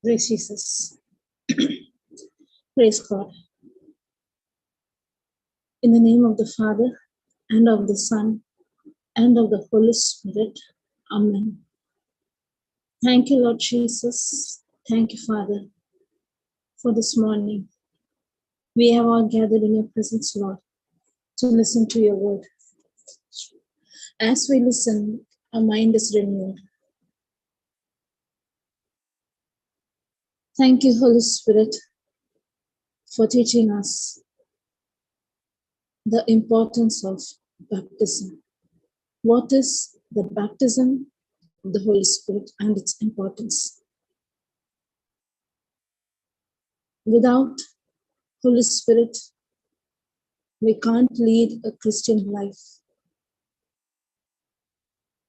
Praise Jesus. Praise God. In the name of the Father, and of the Son, and of the Holy Spirit. Amen. Thank you, Lord Jesus. Thank you, Father, for this morning. We have all gathered in your presence, Lord, to listen to your word. As we listen, our mind is renewed. Thank you, Holy Spirit, for teaching us the importance of baptism. What is the baptism of the Holy Spirit and its importance? Without Holy Spirit, we can't lead a Christian life.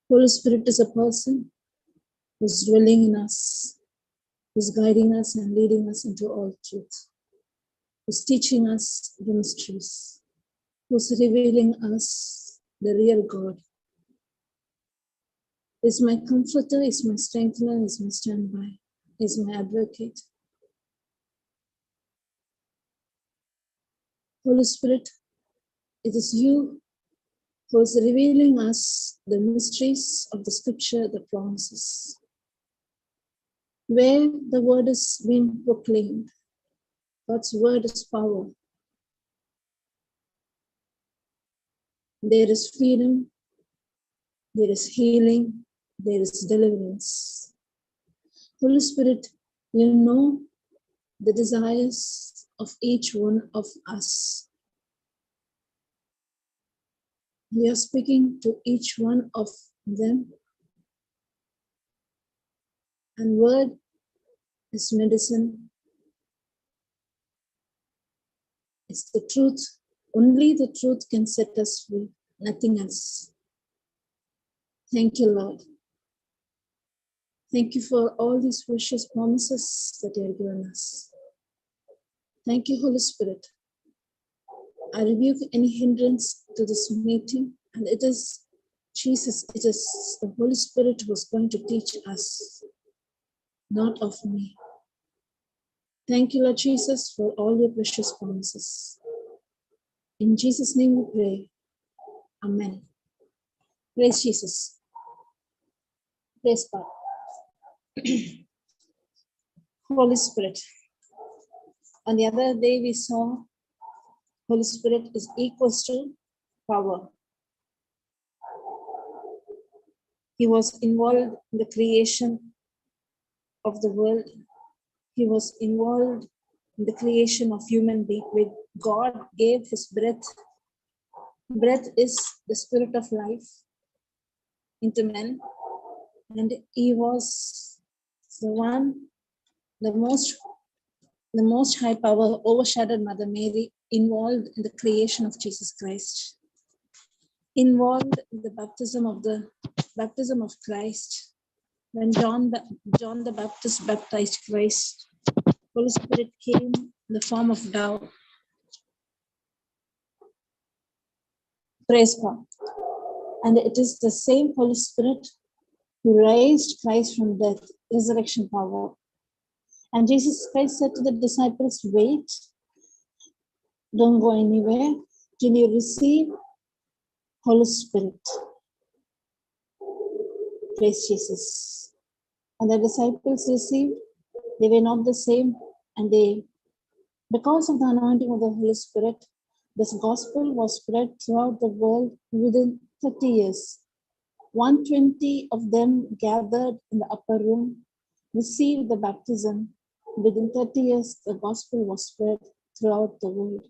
Holy Spirit is a person who's dwelling in us, who's guiding us and leading us into all truth, who's teaching us the mysteries, who's revealing us the real God. Is my comforter, is my strengthener, is my standby, is my advocate. Holy Spirit, it is you who is revealing us the mysteries of the scripture, the promises. Where the word is being proclaimed, God's word is power. There is freedom, there is healing, there is deliverance. Holy Spirit, you know the desires of each one of us. You are speaking to each one of them. And word is medicine. It's the truth. Only the truth can set us free, nothing else. Thank you, Lord. Thank you for all these precious promises that you have given us. Thank you, Holy Spirit. I rebuke any hindrance to this meeting, and it is Jesus, it is the Holy Spirit who is going to teach us, not of me. Thank you, Lord Jesus, for all your precious promises. In Jesus' name we pray. Amen. Praise Jesus. Praise God. Holy Spirit. On the other day we saw Holy Spirit is equals to power. He was involved in the creation of the world. He was involved in the creation of human being. When God gave his breath, breath is the spirit of life into men, and he was the one, the most high power overshadowed Mother Mary, involved in the creation of Jesus Christ, involved in the baptism of Christ. When John the Baptist baptized Christ, Holy Spirit came in the form of dove. Praise God. And it is the same Holy Spirit who raised Christ from death, resurrection power. And Jesus Christ said to the disciples, wait, don't go anywhere till you receive Holy Spirit. Praise Jesus. And the disciples received, they were not the same, and because of the anointing of the Holy Spirit, this gospel was spread throughout the world within 30 years. 120 of them gathered in the upper room, received the baptism. Within 30 years, the gospel was spread throughout the world.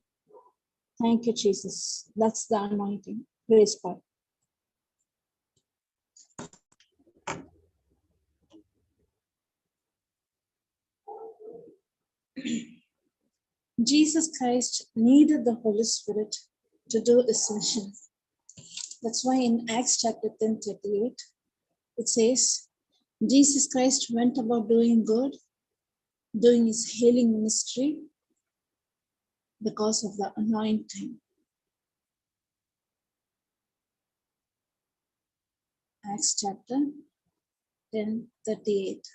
Thank you, Jesus. That's the anointing. Praise God. Jesus Christ needed the Holy Spirit to do his mission. That's why in Acts chapter 10:38, it says, Jesus Christ went about doing good, doing his healing ministry because of the anointing. Acts chapter 10:38.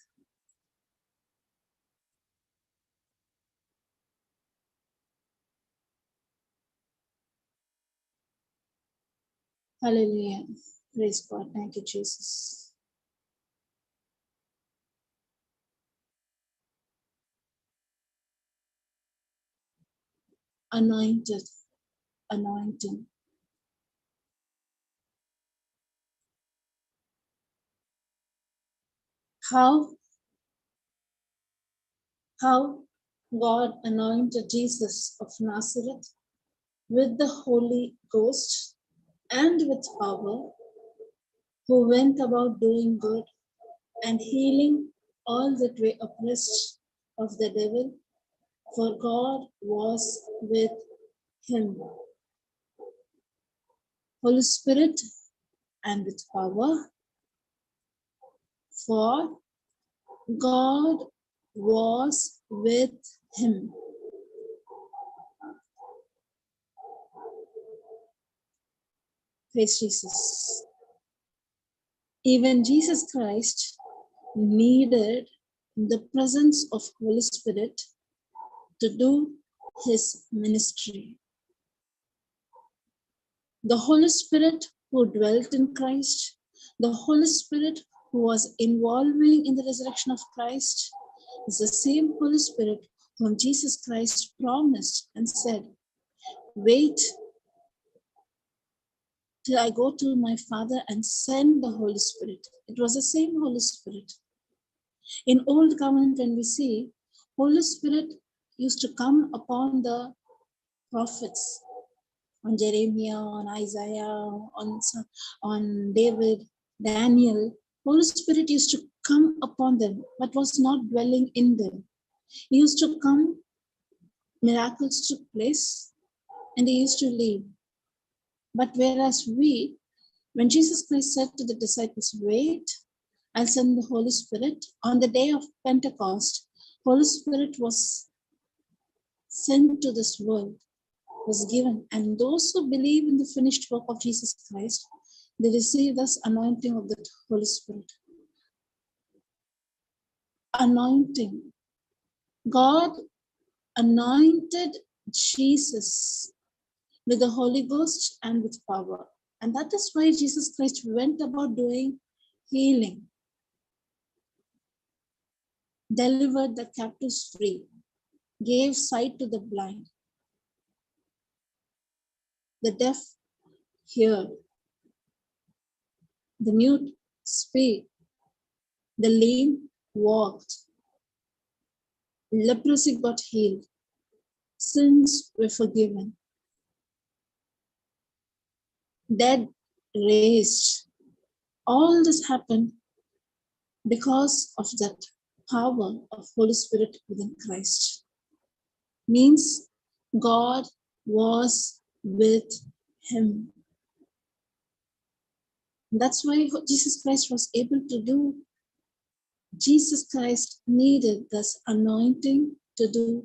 Hallelujah. Praise God. Thank you, Jesus. Anointed, anointing. How God anointed Jesus of Nazareth with the Holy Ghost and with power, who went about doing good and healing all that were oppressed of the devil, for God was with him. Holy Spirit and with power, for God was with him. Praise Jesus. Even Jesus Christ needed the presence of Holy Spirit to do his ministry. The Holy Spirit who dwelt in Christ, the Holy Spirit who was involving in the resurrection of Christ, is the same Holy Spirit whom Jesus Christ promised and said, wait till I go to my Father and send the Holy Spirit. It was the same Holy Spirit. In Old Covenant, when we see, Holy Spirit used to come upon the prophets, on Jeremiah, on Isaiah, on David, Daniel. Holy Spirit used to come upon them, but was not dwelling in them. He used to come, miracles took place, and he used to leave. But whereas when Jesus Christ said to the disciples, wait, I'll send the Holy Spirit, on the day of Pentecost, Holy Spirit was sent to this world, was given. And those who believe in the finished work of Jesus Christ, they receive this anointing of the Holy Spirit. Anointing. God anointed Jesus with the Holy Ghost and with power. And that is why Jesus Christ went about doing healing, delivered the captives free, gave sight to the blind, the deaf heard, the mute speak, the lame walked, leprosy got healed, sins were forgiven, dead raised. All this happened because of that power of Holy Spirit within Christ. Means God was with him. That's why Jesus Christ was able to do. Jesus Christ needed this anointing to do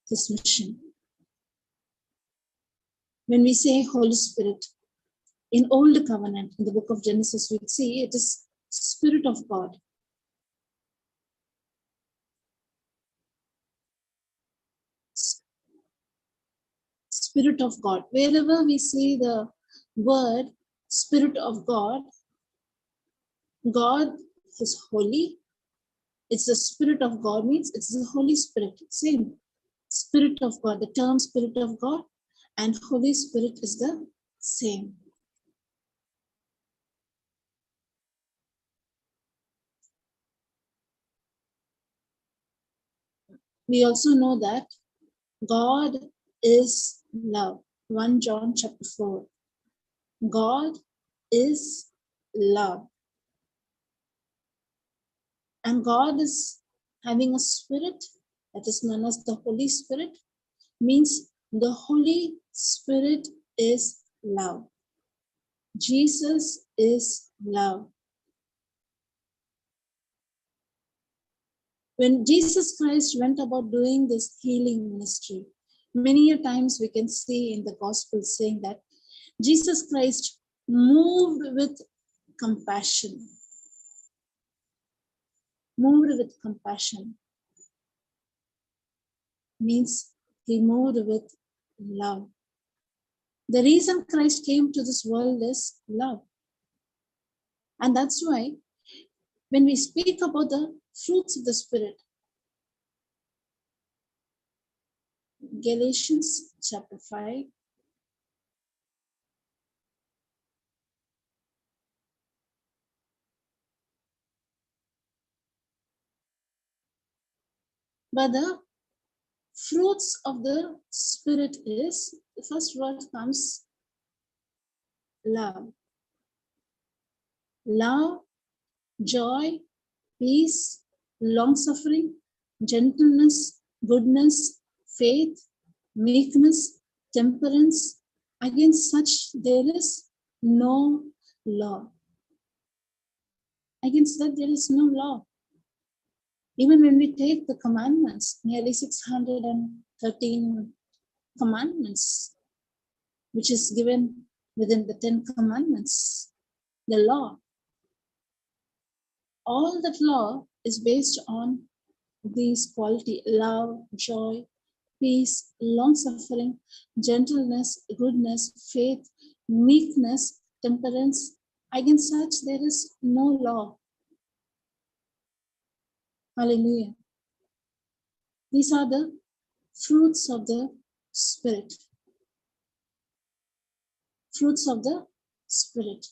his mission. When we say Holy Spirit, in Old Covenant, in the book of Genesis, we see it is Spirit of God. Spirit of God. Wherever we see the word Spirit of God, God is holy. It's the Spirit of God means it's the Holy Spirit. Same. Spirit of God. The term Spirit of God and Holy Spirit is the same. We also know that God is love. 1 John chapter 4. God is love. And God is having a spirit that is known as the Holy Spirit, means the Holy Spirit is love. Jesus is love. When Jesus Christ went about doing this healing ministry, many a times we can see in the gospel saying that Jesus Christ moved with compassion. Moved with compassion means he moved with love. The reason Christ came to this world is love. And that's why when we speak about the fruits of the Spirit, Galatians chapter 5, but the fruits of the Spirit is, the first word comes love. Love, joy, peace, long-suffering, gentleness, goodness, faith, meekness, temperance. Against such there is no law. Against that there is no law. Even when we take the commandments, nearly 613 commandments, which is given within the 10 commandments, the law. All that law is based on these qualities: love, joy, peace, long-suffering, gentleness, goodness, faith, meekness, temperance. Against such there is no law. Hallelujah. These are the fruits of the Spirit. Fruits of the Spirit.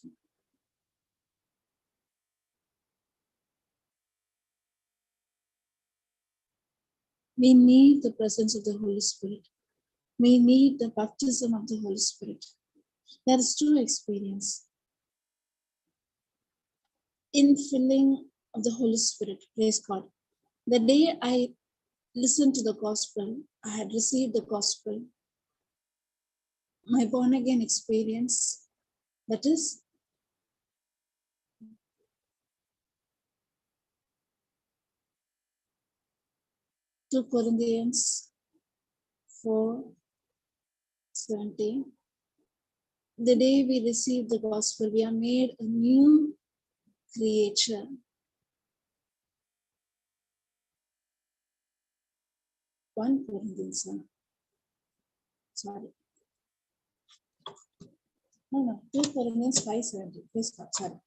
We need the presence of the Holy Spirit. We need the baptism of the Holy Spirit. That is true experience. Infilling of the Holy Spirit. Praise God. The day I listened to the gospel, I had received the gospel, my born again experience, that is 2 Corinthians 4:17. The day we receive the gospel, we are made a new creature. One Corinthians, sorry. No, 2 Corinthians 5:17. Please God, sorry.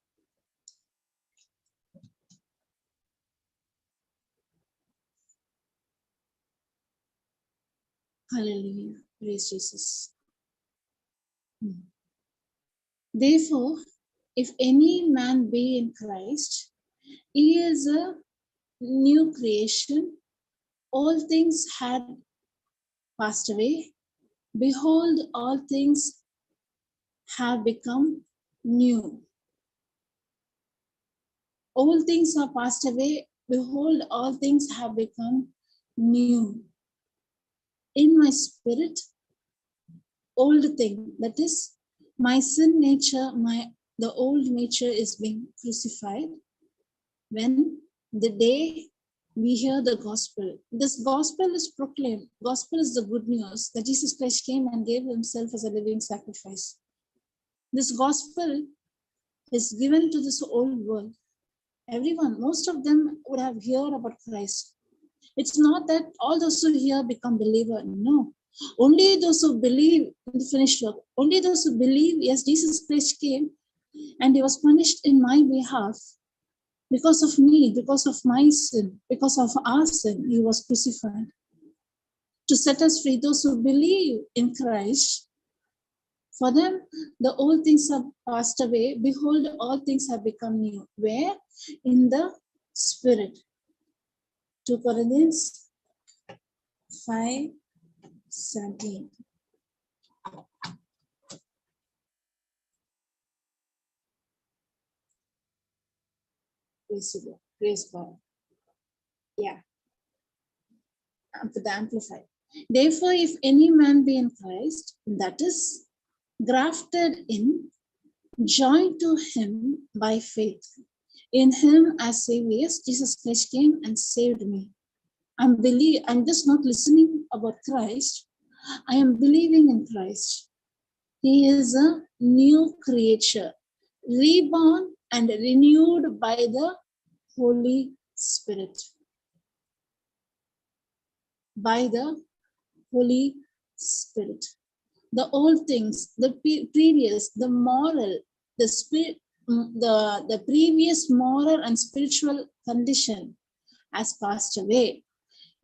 Hallelujah. Praise Jesus. Therefore, if any man be in Christ, he is a new creation. All things had passed away. Behold, all things have become new. All things are passed away. Behold, all things have become new. In my spirit, old thing, that is my sin nature, the old nature is being crucified. When the day we hear the gospel, this gospel is proclaimed. Gospel is the good news that Jesus Christ came and gave himself as a living sacrifice. This gospel is given to this old world. Everyone, most of them would have heard about Christ. It's not that all those who hear become believer. No. Only those who believe in the finished work. Only those who believe, yes, Jesus Christ came and he was punished in my behalf. Because of me, because of my sin, because of our sin, he was crucified. To set us free, those who believe in Christ, for them, the old things have passed away. Behold, all things have become new. Where? In the Spirit. 2 Corinthians 5:17. Praise God. Yeah. The Amplified. Therefore, if any man be in Christ, that is grafted in, joined to him by faith. In him as Savior, Jesus Christ came and saved me. I'm just not listening about Christ. I am believing in Christ. He is a new creature, reborn and renewed by the Holy Spirit. By the Holy Spirit. The old things, the previous, the moral, the spirit, the previous moral and spiritual condition has passed away.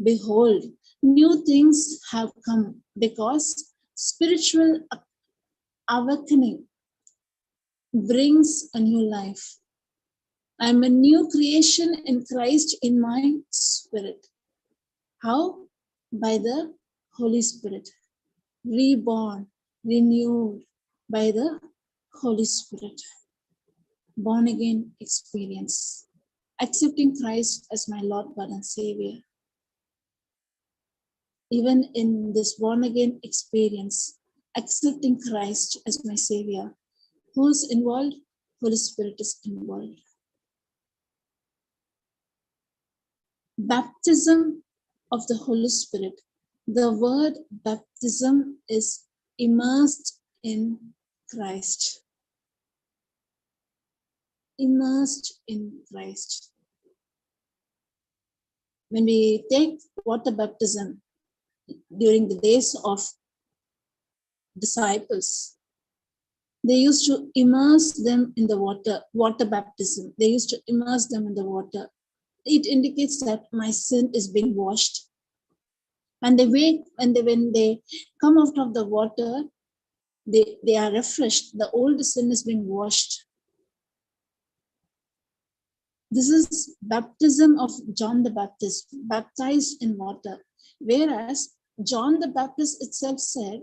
Behold, new things have come, because spiritual awakening brings a new life. I'm a new creation in Christ in my spirit. How? By the Holy Spirit. Reborn, renewed by the Holy Spirit. Born again experience. Accepting Christ as my Lord, God, and Savior. Even in this born again experience, accepting Christ as my Savior, who's involved? Holy Spirit is involved. Baptism of the Holy Spirit. The word baptism is immersed in Christ. Immersed in Christ. When we take water baptism during the days of disciples, they used to immerse them in the water baptism. They used to immerse them in the water. It indicates that my sin is being washed. And when they come out of the water, they are refreshed. The old sin is being washed. This is baptism of John the Baptist, baptized in water. Whereas John the Baptist itself said,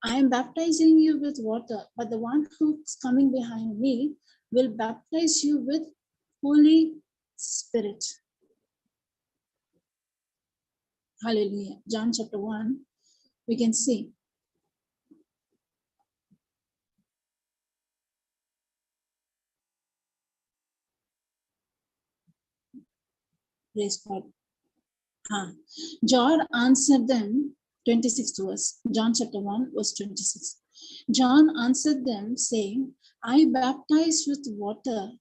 I am baptizing you with water, but the one who's coming behind me will baptize you with Holy Spirit. Hallelujah. John chapter 1, we can see. Praise God. John answered them, 26th verse, John chapter 1, verse 26. John answered them, saying, I baptize with water,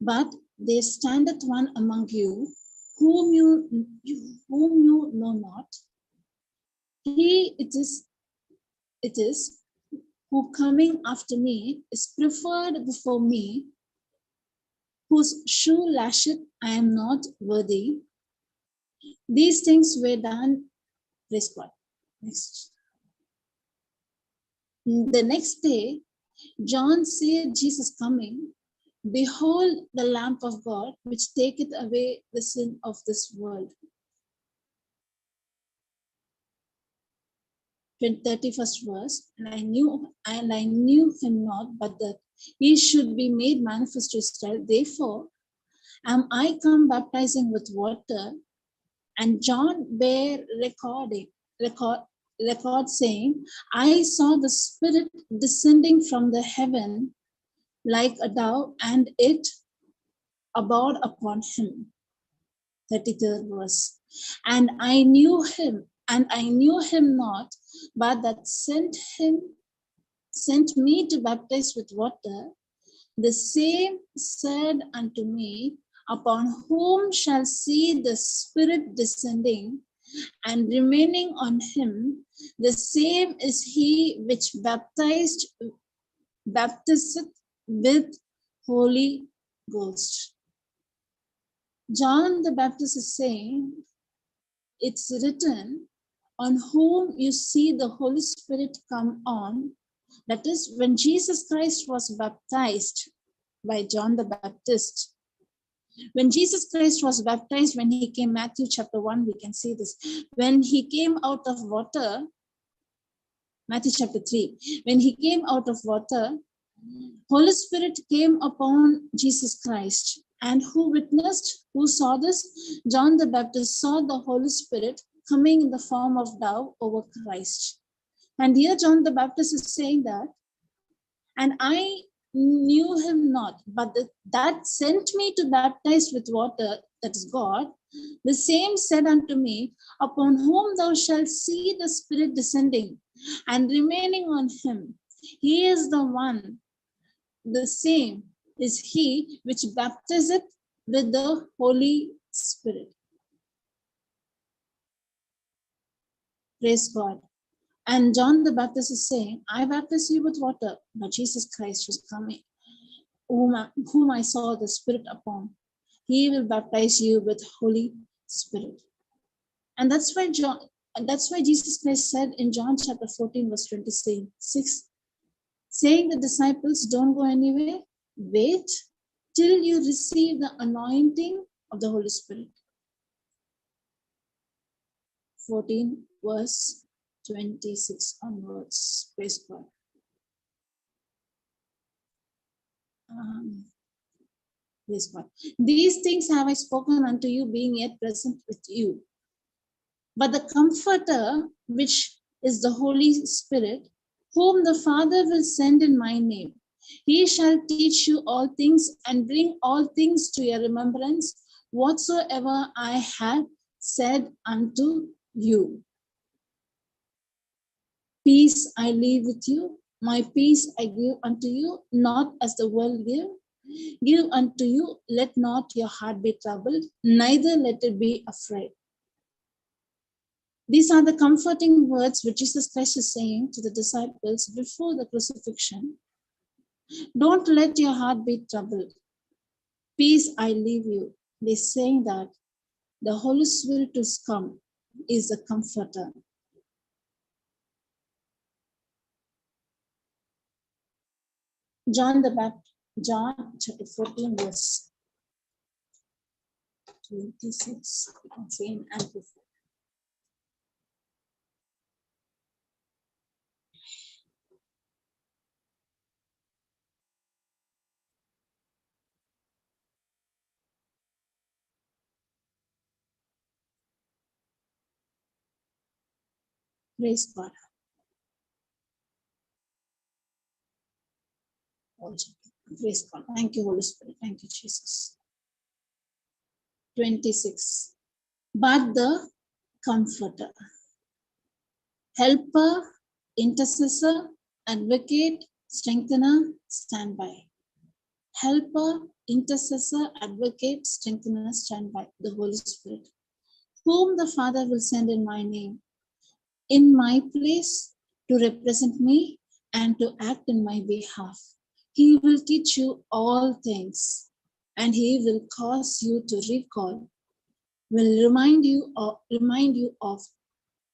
but there standeth one among you, whom you know not. He it is who coming after me is preferred before me, whose shoe latchet I am not worthy. These things were done. Praise God. Next. The next day, John said, Jesus coming, behold the Lamb of God, which taketh away the sin of this world. 31st verse, and I knew him not, but that he should be made manifest to Israel. Therefore, am I come baptizing with water? And John bare record saying, I saw the Spirit descending from the heaven like a dove, and it abode upon him. 33rd verse. And I knew him not, but that sent me to baptize with water. The same said unto me, upon whom shall see the Spirit descending and remaining on him, the same is he which baptizeth with Holy Ghost. John the Baptist is saying, it's written, on whom you see the Holy Spirit come on. That is, when Jesus Christ was baptized by John the Baptist. When Jesus Christ was baptized, when he came, Matthew chapter 1, we can see this. When he came out of water, Matthew chapter 3, when he came out of water, Holy Spirit came upon Jesus Christ. And who witnessed? Who saw this? John the Baptist saw the Holy Spirit coming in the form of dove over Christ. And here John the Baptist is saying that, and I knew him not, but that sent me to baptize with water, that is God, the same said unto me, upon whom thou shalt see the Spirit descending and remaining on him. He is the one, the same is he which baptizeth with the Holy Spirit. Praise God. And John the Baptist is saying, I baptize you with water, but Jesus Christ was coming, whom I saw the Spirit upon. He will baptize you with Holy Spirit. And that's why Jesus Christ said in John chapter 14, verse 26, saying the disciples, don't go anywhere, wait till you receive the anointing of the Holy Spirit. 14 verse 26 onwards. Praise God. Praise God. These things have I spoken unto you, being yet present with you. But the Comforter, which is the Holy Spirit, whom the Father will send in my name, he shall teach you all things and bring all things to your remembrance, whatsoever I have said unto you. Peace I leave with you, my peace I give unto you, not as the world give unto you. Let not your heart be troubled, neither let it be afraid. These are the comforting words which Jesus Christ is saying to the disciples before the crucifixion. Don't let your heart be troubled. Peace I leave you. They're saying that the Holy Spirit is come, is a comforter. John chapter 14, verse 26. You can say in Amplified. Praise God. Praise God. Thank you, Holy Spirit. Thank you, Jesus. 26. But the Comforter, Helper, Intercessor, Advocate, Strengthener, Standby. Helper, Intercessor, Advocate, Strengthener, Standby. The Holy Spirit, whom the Father will send in my name, in my place, to represent me and to act in my behalf. He will teach you all things, and he will cause you to recall, will remind you of,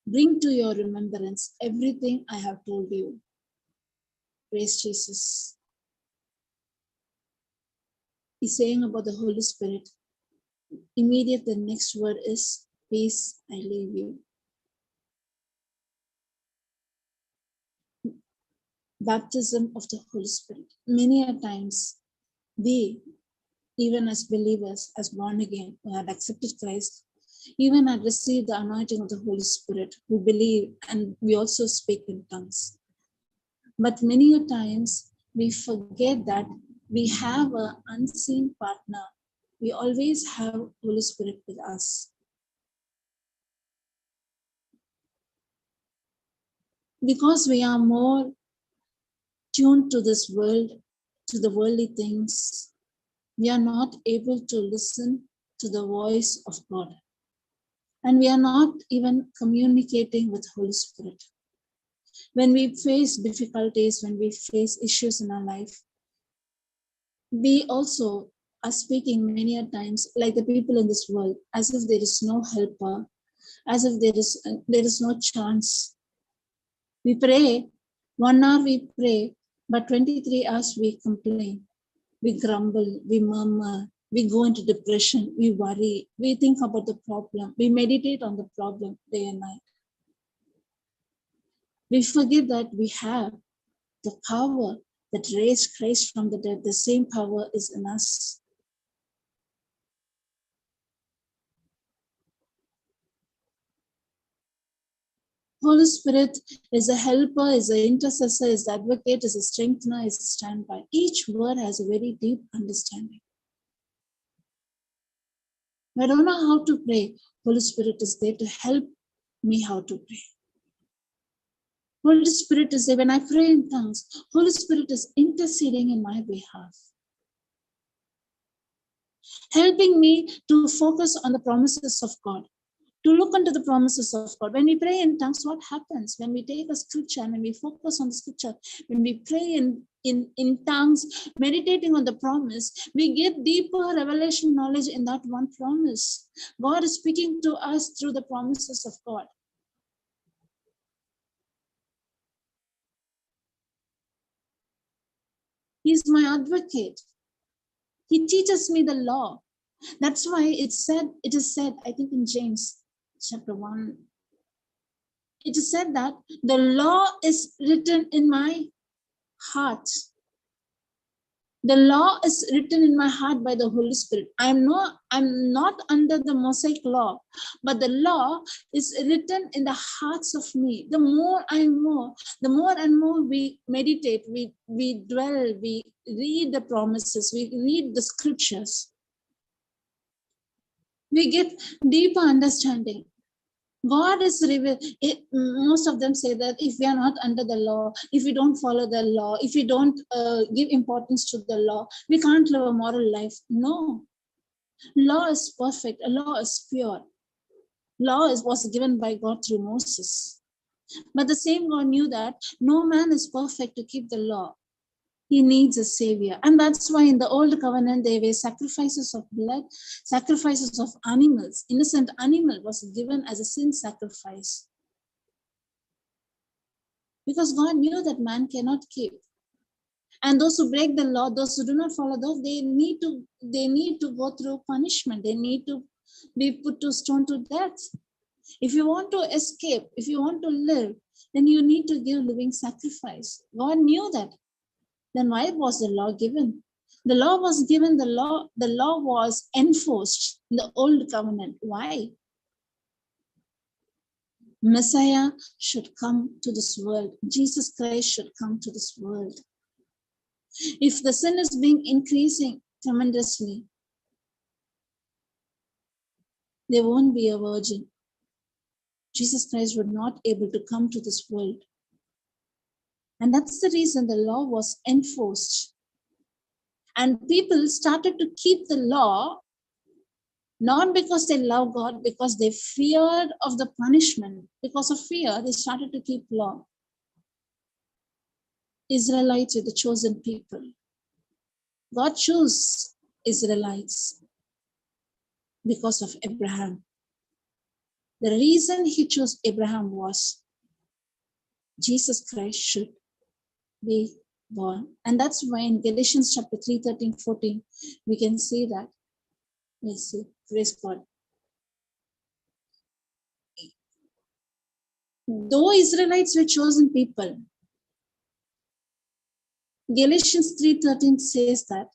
bring to your remembrance everything I have told you. Praise Jesus. He's saying about the Holy Spirit. Immediate, the next word is, peace I leave you. Baptism of the Holy Spirit. Many a times, we, even as believers, as born again, who had accepted Christ, even had received the anointing of the Holy Spirit, who believe, and we also speak in tongues. But many a times, we forget that we have an unseen partner. We always have Holy Spirit with us. Because we are more tuned to this world, to the worldly things, we are not able to listen to the voice of God. And we are not even communicating with Holy Spirit. When we face difficulties, when we face issues in our life, we also are speaking many a times like the people in this world, as if there is no helper, as if there is no chance. We pray, 1 hour we pray, but 23 hours we complain. We grumble, we murmur, we go into depression, we worry, we think about the problem, we meditate on the problem day and night. We forget that we have the power that raised Christ from the dead. The same power is in us. Holy Spirit is a helper, is an intercessor, is the advocate, is a strengthener, is a standby. Each word has a very deep understanding. I don't know how to pray. Holy Spirit is there to help me how to pray. Holy Spirit is there when I pray in tongues. Holy Spirit is interceding in my behalf, helping me to focus on the promises of God, to look into the promises of God. When we pray in tongues, what happens? When we take a scripture and when we focus on the scripture, when we pray in tongues, meditating on the promise, we get deeper revelation knowledge in that one promise. God is speaking to us through the promises of God. He is my advocate. He teaches me the law. That's why it is said, I think in James chapter 1, it is said that the law is written in my heart. The law is written in my heart by the Holy Spirit. I'm not under the Mosaic law, but the law is written in the hearts of me. The more and more we meditate, we dwell, we read the promises, we read the scriptures, we get deeper understanding. God is revealed. Most of them say that if we are not under the law, if we don't follow the law, if we don't give importance to the law, we can't live a moral life. No. Law is perfect. Law is pure. Law was given by God through Moses. But the same God knew that no man is perfect to keep the law. He needs a savior. And that's why in the old covenant, there were sacrifices of blood, sacrifices of animals. Innocent animal was given as a sin sacrifice. Because God knew that man cannot keep. And those who break the law, those who do not follow those, they need to go through punishment. They need to be put to stone to death. If you want to escape, if you want to live, then you need to give living sacrifice. God knew that. Then why was the law given? The law was given, the law was enforced in the old covenant. Why? Messiah should come to this world. Jesus Christ should come to this world. If the sin is being increasing tremendously, there won't be a virgin. Jesus Christ would not be able to come to this world. And that's the reason the law was enforced. And people started to keep the law, not because they love God, because they feared of the punishment. Because of fear, they started to keep law. Israelites were the chosen people. God chose Israelites because of Abraham. The reason he chose Abraham was Jesus Christ should be born. And that's why in Galatians chapter 3, 13, 14, we can see that. Let's see, praise God. Though Israelites were chosen people, Galatians 3:13 says that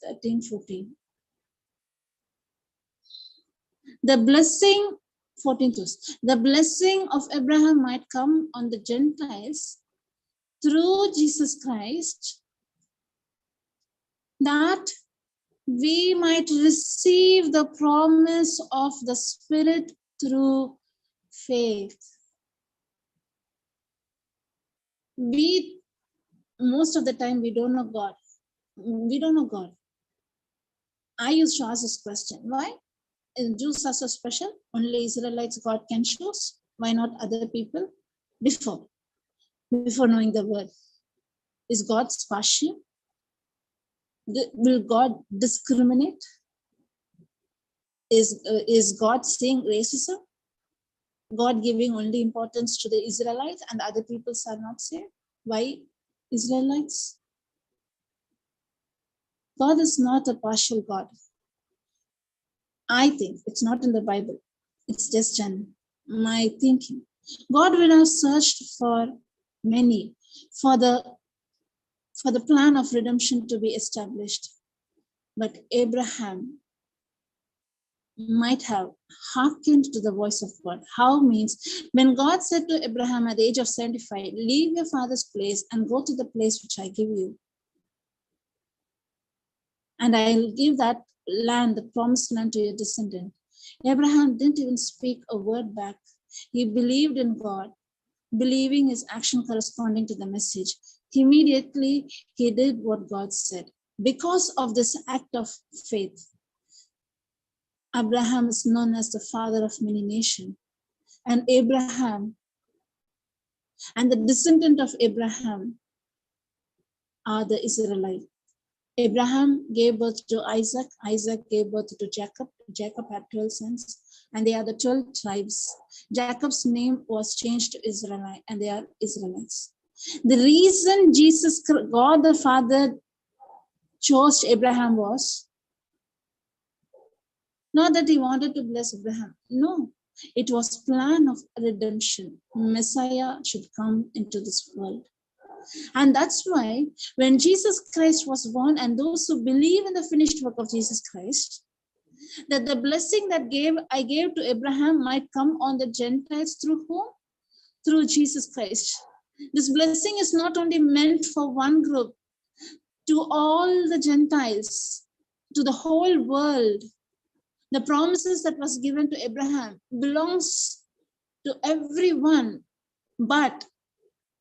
13, 14. The blessing, 14, the blessing of Abraham might come on the Gentiles through Jesus Christ, that we might receive the promise of the Spirit through faith. Most of the time, we don't know God. We don't know God. I used to ask this question, why? Jews are so special? Only Israelites God can choose? Why not other people? Before knowing the word. Is God partial? Will God discriminate? Is God saying racism? God giving only importance to the Israelites and other peoples are not saved? Why Israelites? God is not a partial God. I think it's not in the Bible. It's just my thinking. God will have searched for many for the plan of redemption to be established. But Abraham might have hearkened to the voice of God. How means when God said to Abraham at the age of 75, leave your father's place and go to the place which I give you. And I'll give that land, the promised land, to your descendant. Abraham didn't even speak a word back. He believed in God, believing his action corresponding to the message. Immediately, he did what God said. Because of this act of faith, Abraham is known as the father of many nations. And Abraham and the descendant of Abraham are the Israelites. Abraham gave birth to Isaac. Isaac gave birth to Jacob. Jacob had 12 sons, and they are the 12 tribes. Jacob's name was changed to Israelite, and they are Israelites. The reason God the Father, chose Abraham was not that he wanted to bless Abraham. No, it was plan of redemption. Messiah should come into this world. And that's why when Jesus Christ was born, and those who believe in the finished work of Jesus Christ, that the blessing that I gave to Abraham might come on the Gentiles through whom? Through Jesus Christ. This blessing is not only meant for one group, to all the Gentiles, to the whole world. The promises that was given to Abraham belongs to everyone, but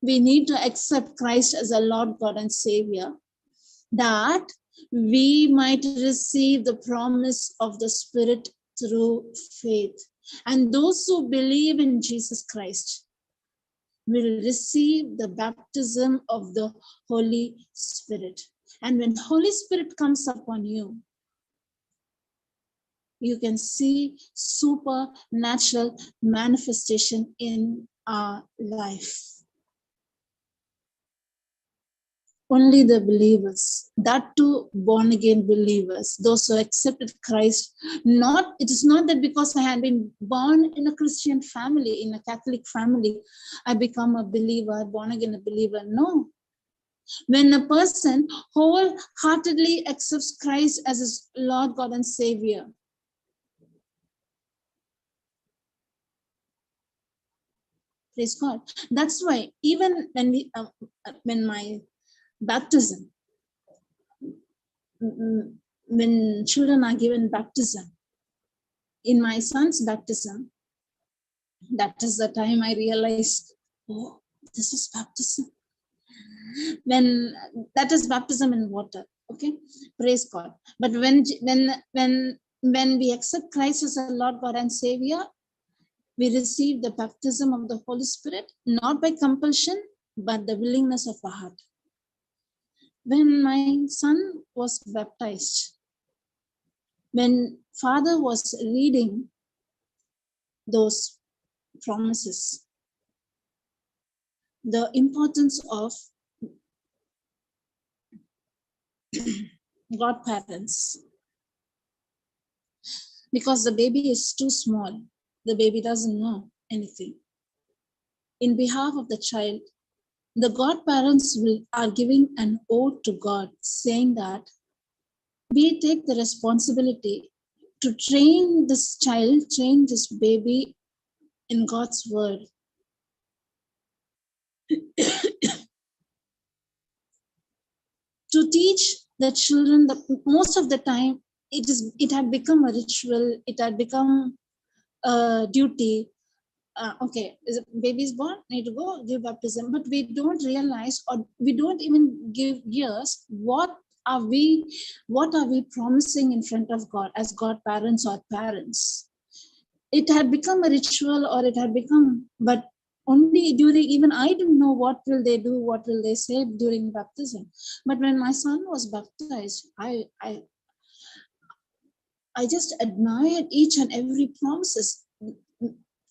we need to accept Christ as a Lord, God, and Savior, that we might receive the promise of the Spirit through faith. And those who believe in Jesus Christ will receive the baptism of the Holy Spirit. And when Holy Spirit comes upon you, you can see supernatural manifestation in our life. Only the believers, that too born again believers, those who accepted Christ. It is not that because I had been born in a Christian family, in a Catholic family, I become a believer, born again a believer. No. When a person wholeheartedly accepts Christ as his Lord, God, and Savior, praise God. That's why even when my baptism, when children are given baptism, in my son's baptism, that is the time I realized, oh, this is baptism. When that is baptism in water, okay, praise God. But when we accept Christ as our Lord, God, and Savior, we receive the baptism of the Holy Spirit, not by compulsion, but the willingness of our heart. When my son was baptized, when Father was reading those promises, the importance of godparents, because the baby is too small, the baby doesn't know anything. In behalf of the child, the godparents are giving an oath to God, saying that we take the responsibility to train this child, train this baby in God's word. To teach the children, most of the time, it had become a ritual, it had become a duty. Okay, baby is born, need to go give baptism, but we don't realize, or we don't even give ears, what are we promising in front of God as godparents or parents. It had become a ritual, or it had become, but only during, even I didn't know what will they do, what will they say during baptism. But when my son was baptized, I just admired each and every promises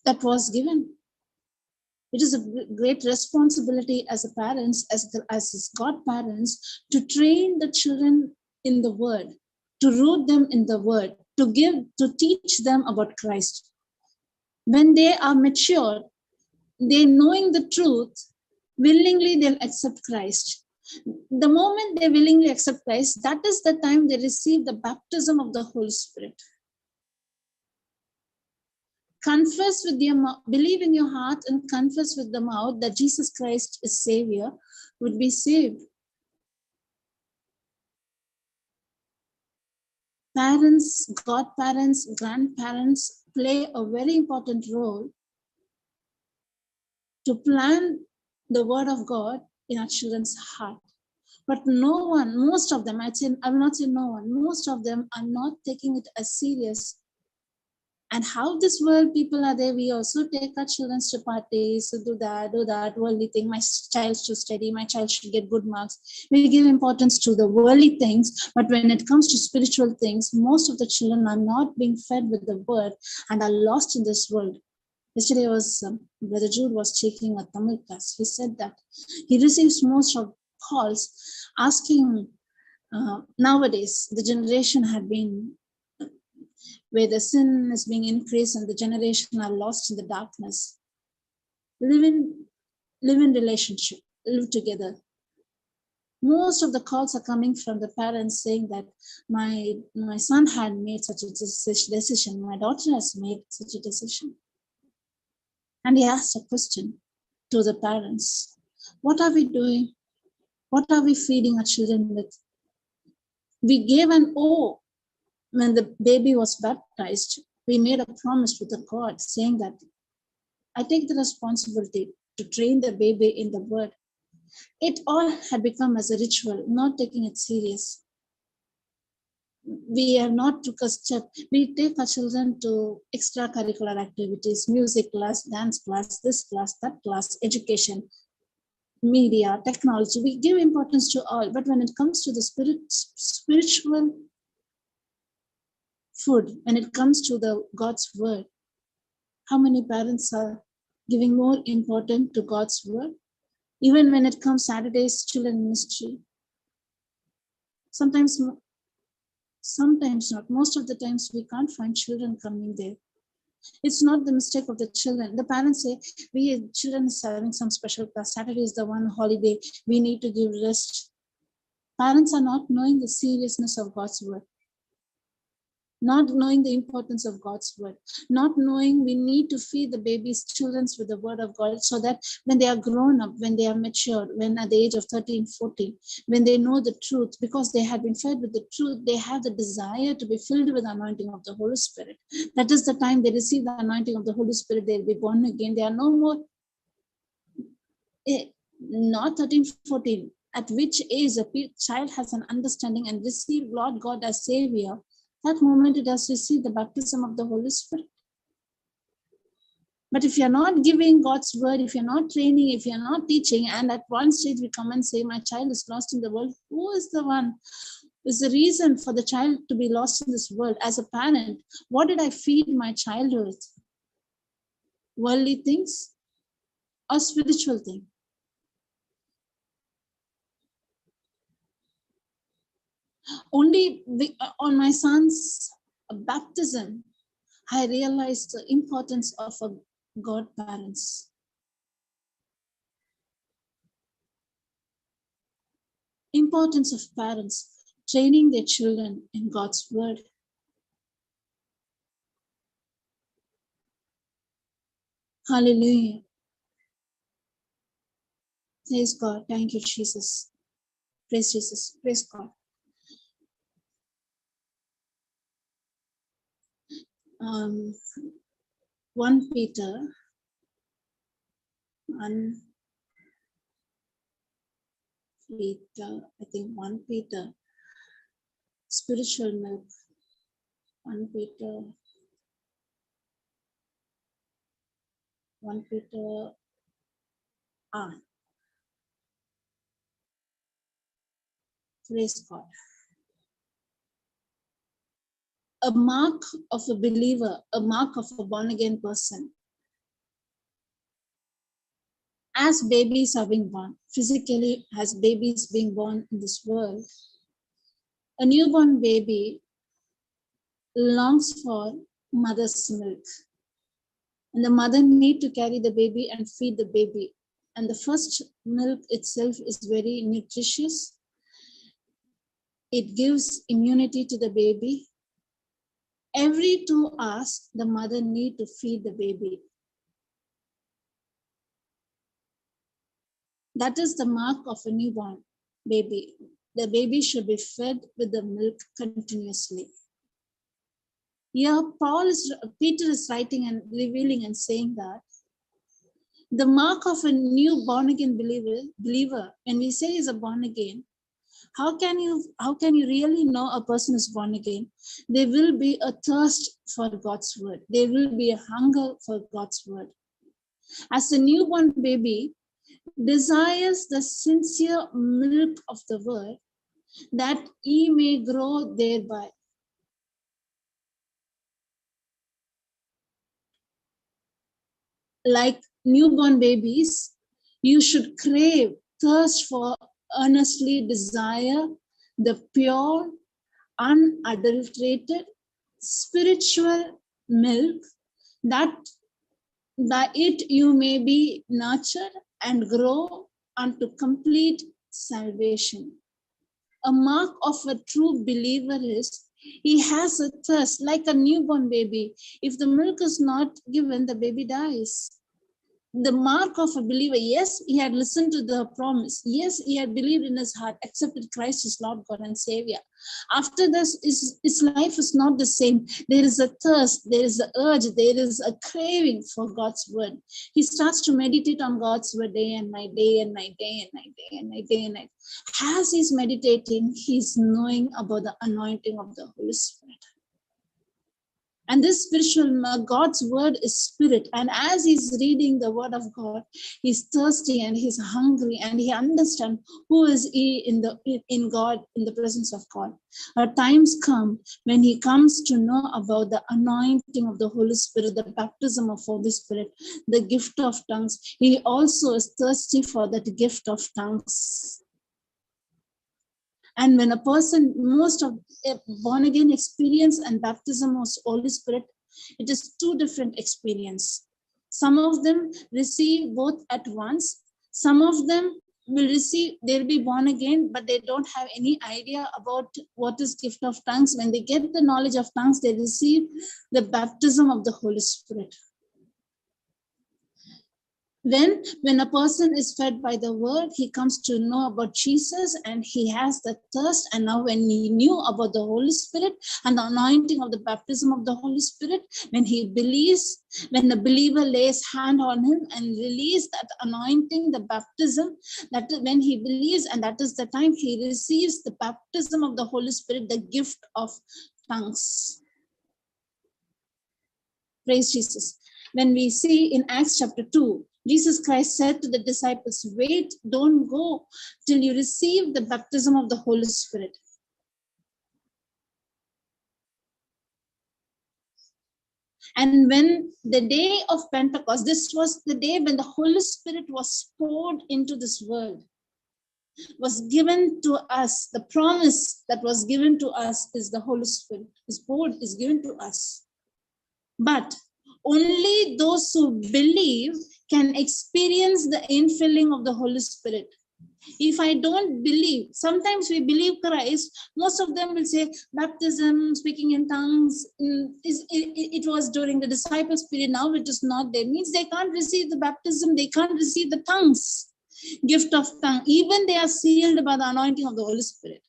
that was given. It is a great responsibility as a parents, as godparents, to train the children in the word, to root them in the word, to teach them about Christ. When they are mature, they knowing the truth, willingly they'll accept Christ. The moment they willingly accept Christ, that is the time they receive the baptism of the Holy Spirit. Confess with your mouth, believe in your heart and confess with the mouth that Jesus Christ is Savior, would be saved. Parents, godparents, grandparents play a very important role to plant the word of God in our children's heart. But no one, most of them, I will not say no one, most of them are not taking it as serious. And how this world people are there, we also take our children to parties, to do that worldly thing. My child should study, my child should get good marks. We give importance to the worldly things, but when it comes to spiritual things, most of the children are not being fed with the word and are lost in this world. Yesterday Brother Jude was taking a Tamil class. He said that he receives most of calls asking, nowadays the generation had been where the sin is being increased and the generation are lost in the darkness. Live in relationship, live together. Most of the calls are coming from the parents saying that my son had made such a decision, my daughter has made such a decision. And he asked a question to the parents. What are we doing? What are we feeding our children with? We gave an oath when the baby was baptized. We made a promise with the God saying that I take the responsibility to train the baby in the word. It all had become as a ritual, not taking it serious. We have not took a step. We take our children to extracurricular activities, music class, dance class, this class, that class, education, media, technology. We give importance to all. But when it comes to the spiritual food, when it comes to the God's word, how many parents are giving more importance to God's word? Even when it comes Saturday's children ministry, sometimes not. Most of the times we can't find children coming there. It's not the mistake of the children. The parents say, we children is having some special class. Saturday is the one holiday. We need to give rest. Parents are not knowing the seriousness of God's word. Not knowing the importance of God's word, not knowing we need to feed the babies, children with the word of God so that when they are grown up, when they are mature, when at the age of 13, 14, when they know the truth, because they have been fed with the truth, they have the desire to be filled with the anointing of the Holy Spirit. That is the time they receive the anointing of the Holy Spirit, they'll be born again. They are no more, not 13, 14, at which age a child has an understanding and receive Lord God as Savior. That moment it has received the baptism of the Holy Spirit. But if you're not giving God's word, if you're not training, if you're not teaching, and at one stage we come and say, my child is lost in the world, who is the one? Is the reason for the child to be lost in this world? As a parent, what did I feed my child with? Worldly things or spiritual things? Only on my son's baptism, I realized the importance of a godparents. Importance of parents training their children in God's word. Hallelujah. Praise God. Thank you, Jesus. Praise Jesus. Praise God. 1 Peter, I think 1 Peter, spiritual milk, 1 Peter, praise God. A mark of a believer, a mark of a born-again person. As babies are being born, physically as babies being born in this world, a newborn baby longs for mother's milk. And the mother needs to carry the baby and feed the baby. And the first milk itself is very nutritious. It gives immunity to the baby. Every 2 hours, the mother needs to feed the baby. That is the mark of a newborn baby. The baby should be fed with the milk continuously. Here, Peter is writing and revealing and saying that the mark of a new born again believer, when we say is a born again, How can you really know a person is born again? There will be a thirst for God's word. There will be a hunger for God's word. As a newborn baby desires the sincere milk of the word, that he may grow thereby. Like newborn babies, you should crave, thirst for, earnestly desire the pure, unadulterated, spiritual milk, that by it you may be nurtured and grow unto complete salvation. A mark of a true believer is he has a thirst like a newborn baby. If the milk is not given, the baby dies. The mark of a believer, yes, he had listened to the promise. Yes, he had believed in his heart, accepted Christ as Lord, God, and Savior. After this, his life is not the same. There is a thirst, there is an urge, there is a craving for God's word. He starts to meditate on God's word day and night, day and night, day and night, day and night, day and night. As he's meditating, he's knowing about the anointing of the Holy Spirit. And this spiritual, God's word is spirit. And as he's reading the word of God, he's thirsty and he's hungry and he understands who is he in God, in the presence of God. Times come when he comes to know about the anointing of the Holy Spirit, the baptism of Holy Spirit, the gift of tongues. He also is thirsty for that gift of tongues. And when a person, most of born again experience and baptism of Holy Spirit, it is two different experience. Some of them receive both at once. Some of them will receive, they'll be born again, but they don't have any idea about what is gift of tongues. When they get the knowledge of tongues, they receive the baptism of the Holy Spirit. When a person is fed by the word, he comes to know about Jesus and he has the thirst. And now when he knew about the Holy Spirit and the anointing of the baptism of the Holy Spirit, when he believes, when the believer lays hand on him and release that anointing, the baptism, that when he believes, and that is the time he receives the baptism of the Holy Spirit, the gift of tongues. Praise Jesus. When we see in Acts chapter 2, Jesus Christ said to the disciples, wait, don't go till you receive the baptism of the Holy Spirit. And when the day of Pentecost, this was the day when the Holy Spirit was poured into this world, was given to us. The promise that was given to us is the Holy Spirit is poured, is given to us. But only those who believe can experience the infilling of the Holy Spirit. If I don't believe, sometimes we believe Christ, most of them will say baptism, speaking in tongues, it was during the disciples' period, now it is not there. It means they can't receive the baptism, they can't receive the tongues, gift of tongue. Even they are sealed by the anointing of the Holy Spirit.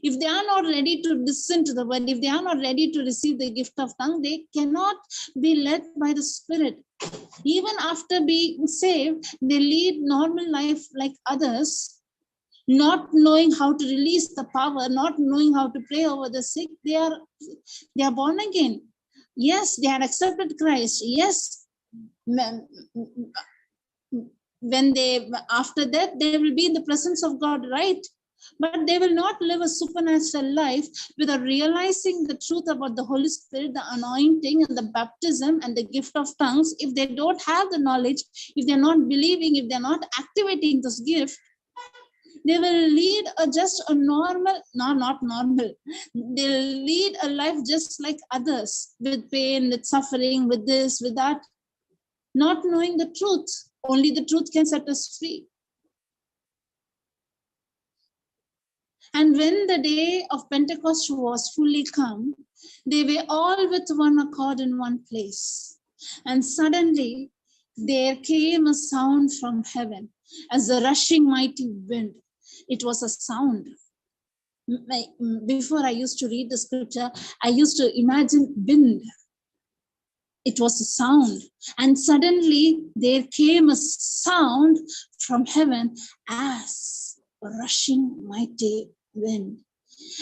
If they are not ready to listen to the word, if they are not ready to receive the gift of tongue, they cannot be led by the Spirit. Even after being saved, they lead normal life like others, not knowing how to release the power, not knowing how to pray over the sick. They are born again. Yes, they have accepted Christ. Yes, when they, after that, they will be in the presence of God, right? But they will not live a supernatural life without realizing the truth about the Holy Spirit, the anointing and the baptism and the gift of tongues. If they don't have the knowledge, if they're not believing, if they're not activating this gift, they will lead just a normal, no, not normal. They'll lead a life just like others, with pain, with suffering, with this, with that, not knowing the truth. Only the truth can set us free. And when the day of Pentecost was fully come, they were all with one accord in one place. And suddenly there came a sound from heaven as a rushing mighty wind. It was a sound. Before I used to read the scripture, I used to imagine wind. It was a sound. And suddenly there came a sound from heaven as a rushing mighty wind,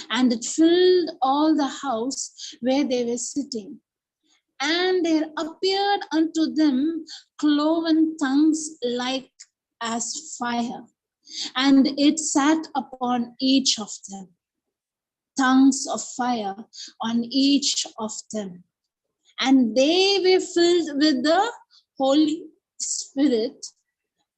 and it filled all the house where they were sitting. And there appeared unto them cloven tongues like as fire, and it sat upon each of them. Tongues of fire on each of them. And they were filled with the Holy Spirit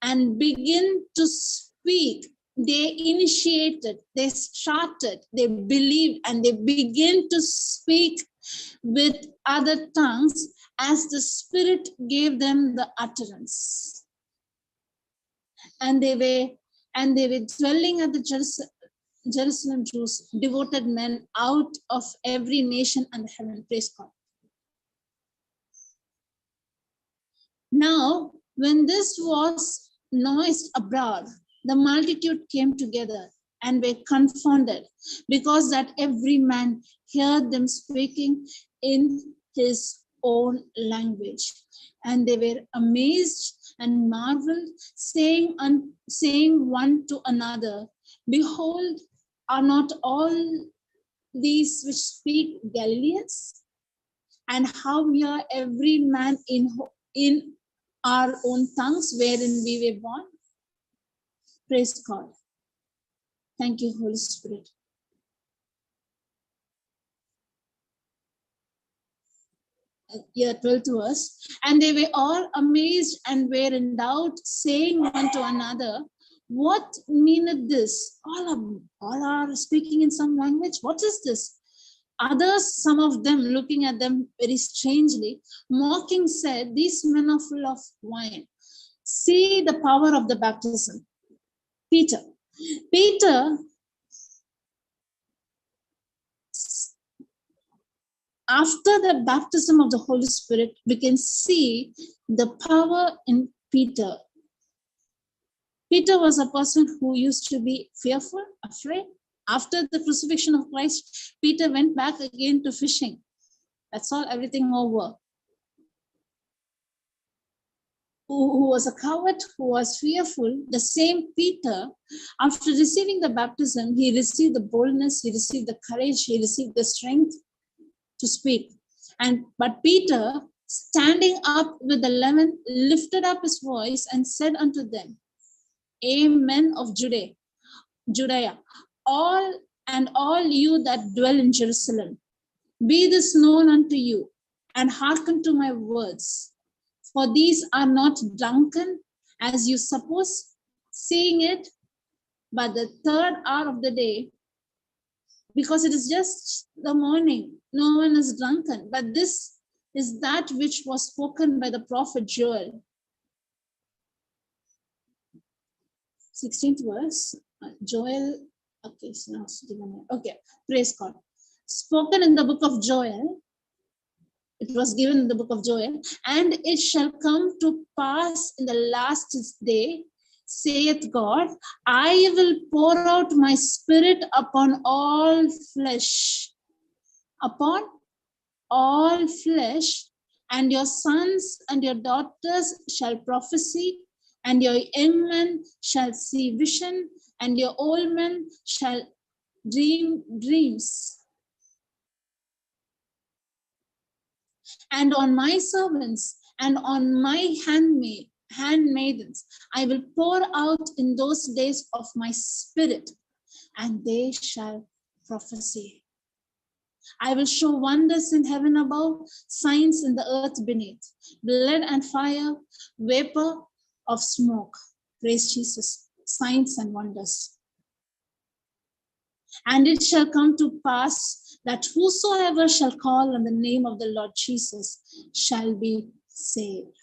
and begin to speak. They initiated, they started, they believed, and they begin to speak with other tongues as the Spirit gave them the utterance. And they were dwelling at the Jerusalem Jews, devoted men out of every nation under heaven. Praise God. Now, when this was noised abroad, the multitude came together and were confounded, because that every man heard them speaking in his own language. And they were amazed and marveled, saying one to another, Behold, are not all these which speak Galileans? And how we are every man in our own tongues wherein we were born? Praise God. Thank you, Holy Spirit. Year 12 to us. And they were all amazed and were in doubt, saying one to another, What meaneth this? All are speaking in some language. What is this? Others, some of them, looking at them very strangely, mocking, said, These men are full of wine. See the power of the baptism. Peter, after the baptism of the Holy Spirit, we can see the power in Peter. Peter was a person who used to be fearful, afraid. After the crucifixion of Christ, Peter went back again to fishing. That's all, everything over. Who was a coward, who was fearful, the same Peter, after receiving the baptism, he received the boldness, he received the courage, he received the strength to speak. But Peter, standing up with the 11, lifted up his voice and said unto them, Amen of Judea, all you that dwell in Jerusalem, be this known unto you, and hearken to my words. For these are not drunken, as you suppose, seeing it, but the third hour of the day, because it is just the morning, no one is drunken. But this is that which was spoken by the prophet Joel. 16th verse, Joel. Okay, so now okay, praise God. Spoken in the book of Joel. It was given in the book of Joel. And it shall come to pass in the last day, saith God, I will pour out my spirit upon all flesh. Upon all flesh, and your sons and your daughters shall prophesy, and your young men shall see vision, and your old men shall dream dreams. And on my servants and on my handmaidens, I will pour out in those days of my spirit, and they shall prophesy. I will show wonders in heaven above, signs in the earth beneath, blood and fire, vapor of smoke. Praise Jesus, signs and wonders. And it shall come to pass that whosoever shall call on the name of the Lord Jesus shall be saved.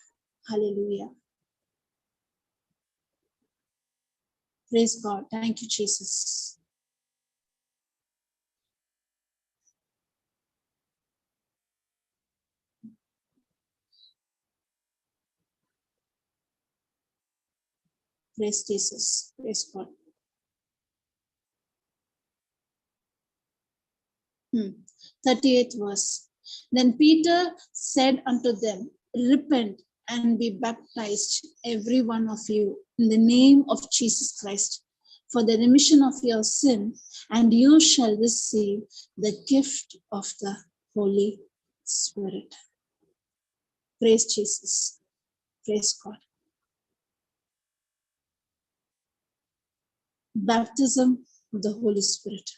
Hallelujah. Praise God. Thank you, Jesus. Praise Jesus. Praise God. 38th verse. Then Peter said unto them, Repent and be baptized, every one of you, in the name of Jesus Christ, for the remission of your sin, and you shall receive the gift of the Holy Spirit. Praise Jesus. Praise God. Baptism of the Holy Spirit.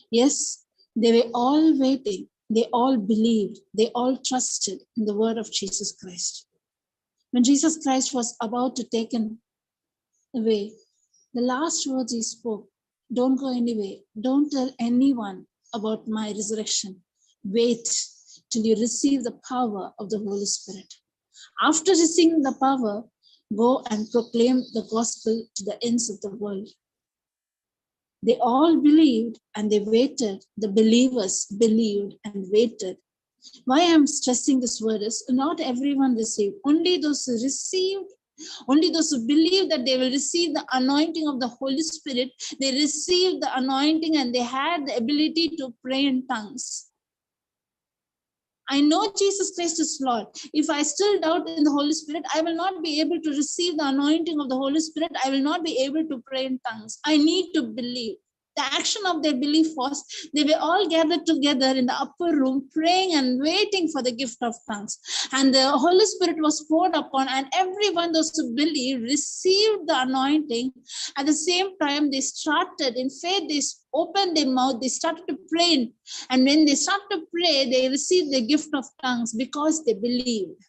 Yes, they were all waiting. They all believed. They all trusted in the word of Jesus Christ. When Jesus Christ was about to take him away, the last words he spoke, don't go anywhere. Don't tell anyone about my resurrection. Wait till you receive the power of the Holy Spirit. After receiving the power, go and proclaim the gospel to the ends of the world. They all believed and they waited. The believers believed and waited. Why I'm stressing this word is not everyone received. Only those who received, only those who believe that they will receive the anointing of the Holy Spirit, they received the anointing and they had the ability to pray in tongues. I know Jesus Christ is Lord. If I still doubt in the Holy Spirit, I will not be able to receive the anointing of the Holy Spirit. I will not be able to pray in tongues. I need to believe. The action of their belief was they were all gathered together in the upper room, praying and waiting for the gift of tongues. And the Holy Spirit was poured upon, and everyone, those who believed, received the anointing. At the same time, they started in faith, they opened their mouth, they started to pray. And when they started to pray, they received the gift of tongues because they believed.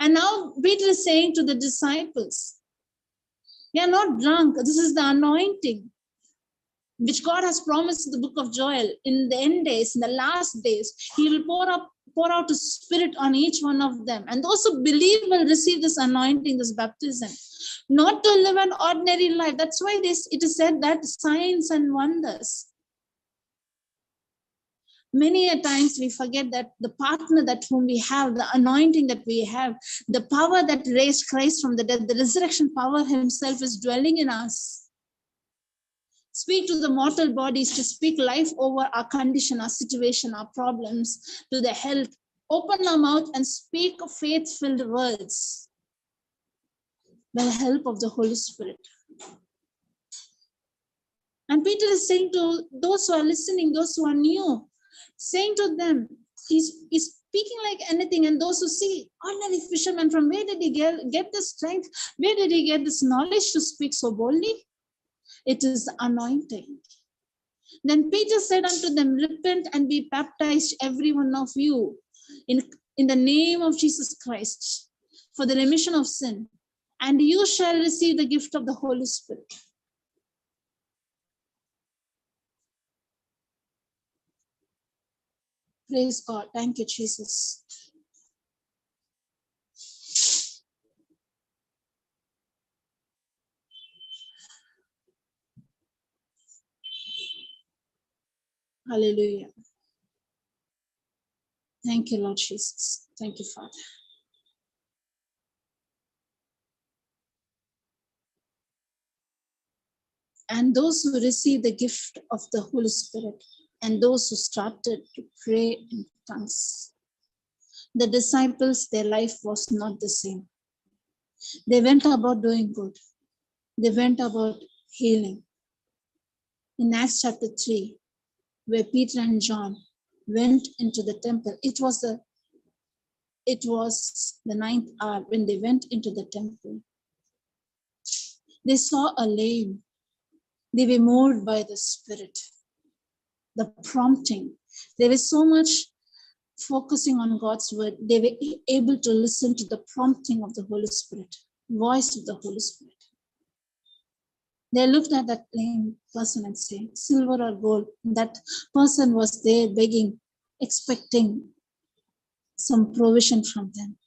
And now Peter is saying to the disciples, "You are not drunk. This is the anointing which God has promised in the book of Joel. In the end days, in the last days, he will pour out his spirit on each one of them. And those who believe will receive this anointing, this baptism. Not to live an ordinary life." That's why it is said that signs and wonders. Many a times we forget that the partner that whom we have, the anointing that we have, the power that raised Christ from the dead, the resurrection power himself is dwelling in us. Speak to the mortal bodies, to speak life over our condition, our situation, our problems, to the health. Open our mouth and speak faith-filled words by the help of the Holy Spirit. And Peter is saying to those who are listening, those who are new, saying to them, he's speaking like anything. And those who see, ordinary fisherman, from where did he get the strength? Where did he get this knowledge to speak so boldly? It is the anointing. Then Peter said unto them, "Repent and be baptized, every one of you, in the name of Jesus Christ, for the remission of sin, and you shall receive the gift of the Holy Spirit." Praise God. Thank you, Jesus. Hallelujah. Thank you, Lord Jesus. Thank you, Father. And those who receive the gift of the Holy Spirit, and those who started to pray in tongues, the disciples, their life was not the same. They went about doing good. They went about healing. In Acts chapter 3, where Peter and John went into the temple, it was the 9th hour when they went into the temple. They saw a lame. They were moved by the Spirit, the prompting. They were so much focusing on God's word. They were able to listen to the prompting of the Holy Spirit, voice of the Holy Spirit. They looked at that lame person and said, "Silver or gold." That person was there begging, expecting some provision from them.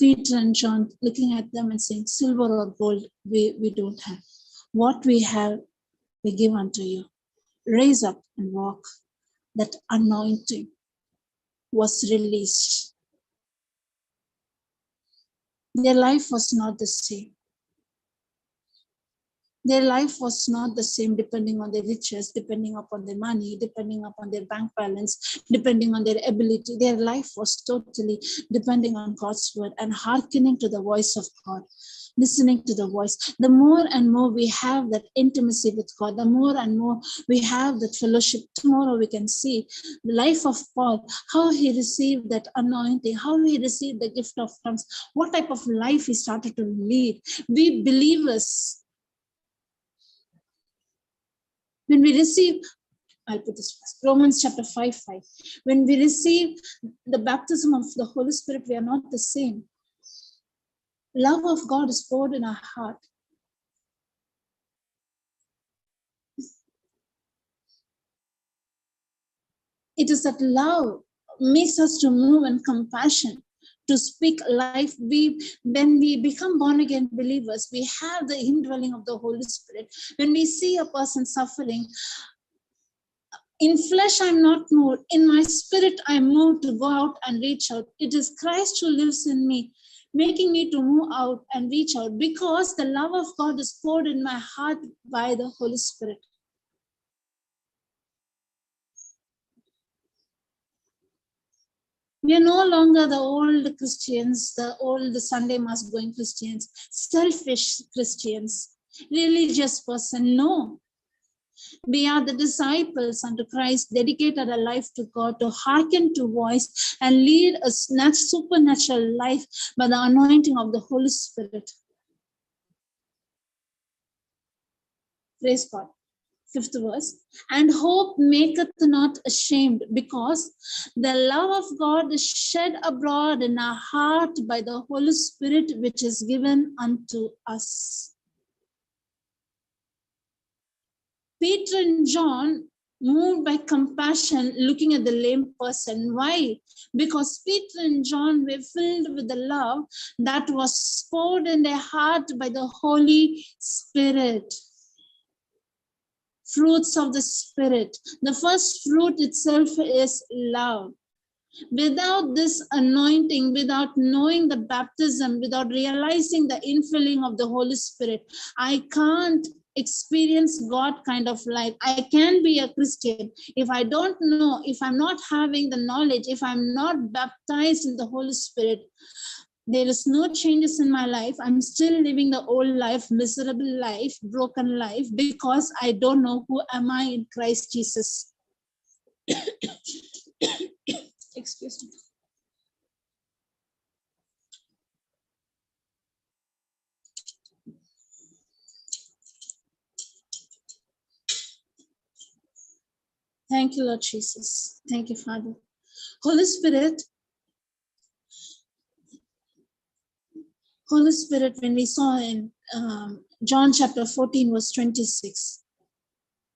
Peter and John looking at them and saying, "Silver or gold we don't have. What we have, we give unto you. Raise up and walk." That anointing was released. Their life was not the same. Their life was not the same depending on their riches, depending upon their money, depending upon their bank balance, depending on their ability. Their life was totally depending on God's word and hearkening to the voice of God, listening to the voice. The more and more we have that intimacy with God, the more and more we have that fellowship. Tomorrow we can see the life of Paul, how he received that anointing, how he received the gift of tongues, what type of life he started to lead. We believers, when we receive, I'll put this first, Romans chapter 5:5. When we receive the baptism of the Holy Spirit, we are not the same. Love of God is poured in our heart. It is that love makes us to move in compassion, to speak life. When we become born again believers, we have the indwelling of the Holy Spirit. When we see a person suffering, in flesh I'm not moved, in my spirit I'm moved to go out and reach out. It is Christ who lives in me, making me to move out and reach out, because the love of God is poured in my heart by the Holy Spirit. We are no longer the old Christians, the old Sunday mass going Christians, selfish Christians, religious person. No. We are the disciples unto Christ, dedicated a life to God, to hearken to voice and lead a supernatural life by the anointing of the Holy Spirit. Praise God. 5th verse. And hope maketh not ashamed, because the love of God is shed abroad in our heart by the Holy Spirit, which is given unto us. Peter and John, moved by compassion, looking at the lame person. Why? Because Peter and John were filled with the love that was poured in their heart by the Holy Spirit. Fruits of the Spirit. The first fruit itself is love. Without this anointing, without knowing the baptism, without realizing the infilling of the Holy Spirit, I can't experience God kind of life. I can be a Christian. If I don't know, if I'm not having the knowledge, if I'm not baptized in the Holy Spirit, there is no changes in my life. I'm still living the old life, miserable life, broken life, because I don't know who am I in Christ Jesus. Excuse me. Thank you, Lord Jesus. Thank you, Father. Holy Spirit, when we saw in John chapter 14, verse 26,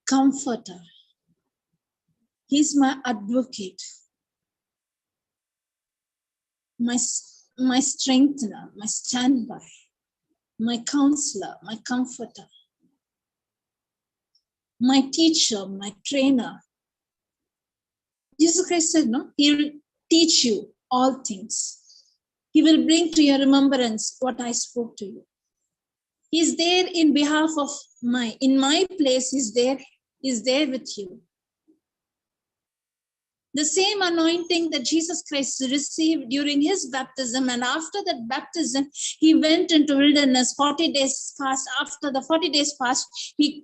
Comforter. He's my advocate, my strengthener, my standby, my counselor, my comforter, my teacher, my trainer. Jesus Christ said, no, he will teach you all things. He will bring to your remembrance what I spoke to you. He's there in behalf of in my place, he's there with you. The same anointing that Jesus Christ received during his baptism, and after that baptism, he went into wilderness, 40 days fast. After the 40 days fast, he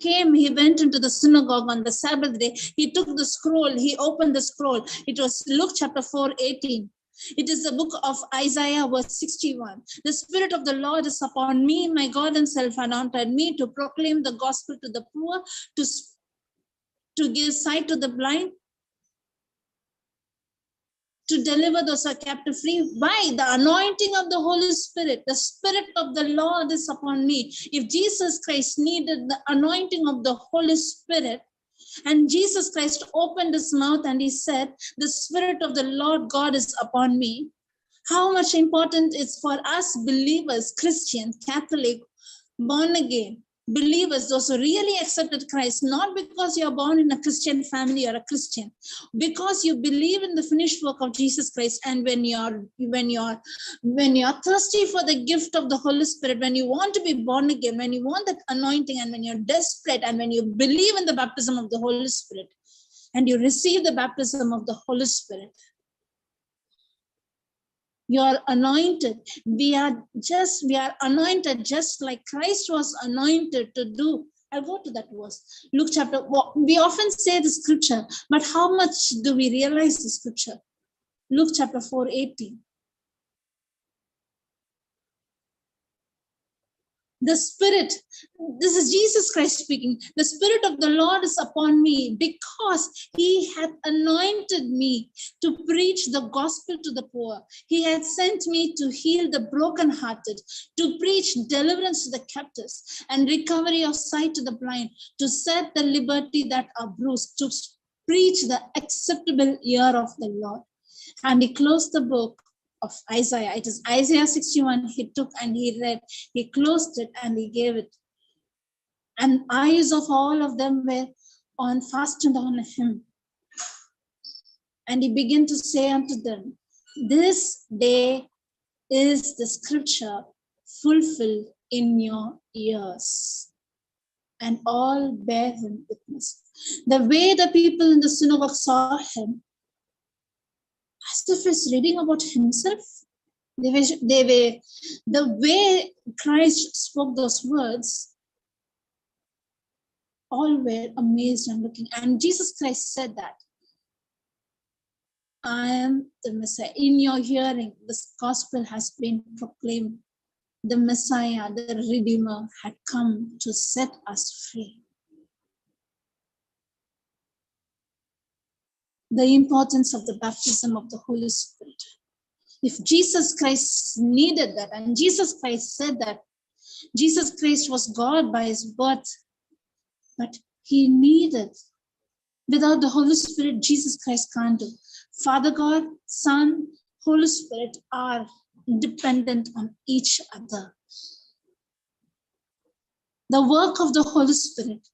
went into the synagogue on the Sabbath day. He took the scroll, he opened the scroll. It was Luke chapter 4:18. It is the book of Isaiah, verse 61. The Spirit of the Lord is upon me. My God himself anointed me to proclaim the gospel to the poor, to give sight to the blind, to deliver those who are captive free. By the anointing of the Holy Spirit, the Spirit of the Lord is upon me. If Jesus Christ needed the anointing of the Holy Spirit, and Jesus Christ opened his mouth and he said, the Spirit of the Lord God is upon me, how much important it's for us believers, Christian, Catholic, born again, believers, those who really accepted Christ, not because you're born in a Christian family or a Christian, because you believe in the finished work of Jesus Christ. And when you're thirsty for the gift of the Holy Spirit, when you want to be born again, when you want that anointing, and when you're desperate, and when you believe in the baptism of the Holy Spirit, and you receive the baptism of the Holy Spirit, you are anointed. We are anointed just like Christ was anointed to do. I'll go to that verse. Luke chapter. We often say the scripture, but how much do we realize the scripture? Luke chapter 4:18. The Spirit, this is Jesus Christ speaking. The Spirit of the Lord is upon me, because He hath anointed me to preach the gospel to the poor. He hath sent me to heal the brokenhearted, to preach deliverance to the captives, and recovery of sight to the blind, to set the liberty that are bruised, to preach the acceptable year of the Lord. And he closed the book of Isaiah. It is Isaiah 61. He took and he read, he closed it and he gave it. And eyes of all of them were fastened on him. And he began to say unto them, this day is the scripture fulfilled in your ears. And all bear him witness. The way the people in the synagogue saw him, as if he's reading about himself. The way Christ spoke those words, all were amazed and looking. And Jesus Christ said that, I am the Messiah. In your hearing, this gospel has been proclaimed. The Messiah, the Redeemer, had come to set us free. The importance of the baptism of the Holy Spirit. If Jesus Christ needed that, and Jesus Christ said that, Jesus Christ was God by his birth, but he needed, without the Holy Spirit, Jesus Christ can't do. Father God, Son, Holy Spirit are dependent on each other. The work of the Holy Spirit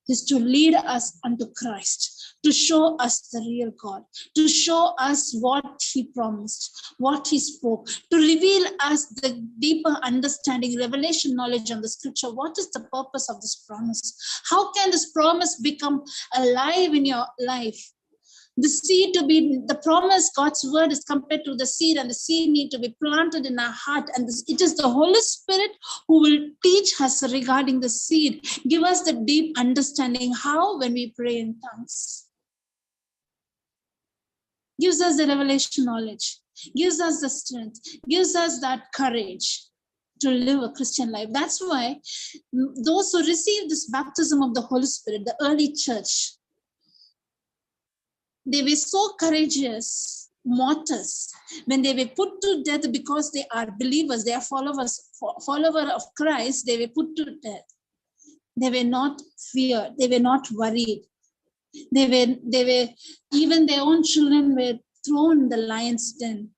is to lead us unto Christ, to show us the real God, to show us what he promised, what he spoke, to reveal us the deeper understanding, revelation, knowledge on the scripture. What is the purpose of this promise? How can this promise become alive in your life? The seed to be, the promise, God's word is compared to the seed, and the seed need to be planted in our heart. And it is the Holy Spirit who will teach us regarding the seed, give us the deep understanding how when we pray in tongues. Gives us the revelation knowledge, gives us the strength, gives us that courage to live a Christian life. That's why those who receive this baptism of the Holy Spirit, the early church, they were so courageous, martyrs, when they were put to death because they are believers, they are followers of Christ, they were put to death. They were not feared, they were not worried. They were, even their own children were thrown in the lion's den.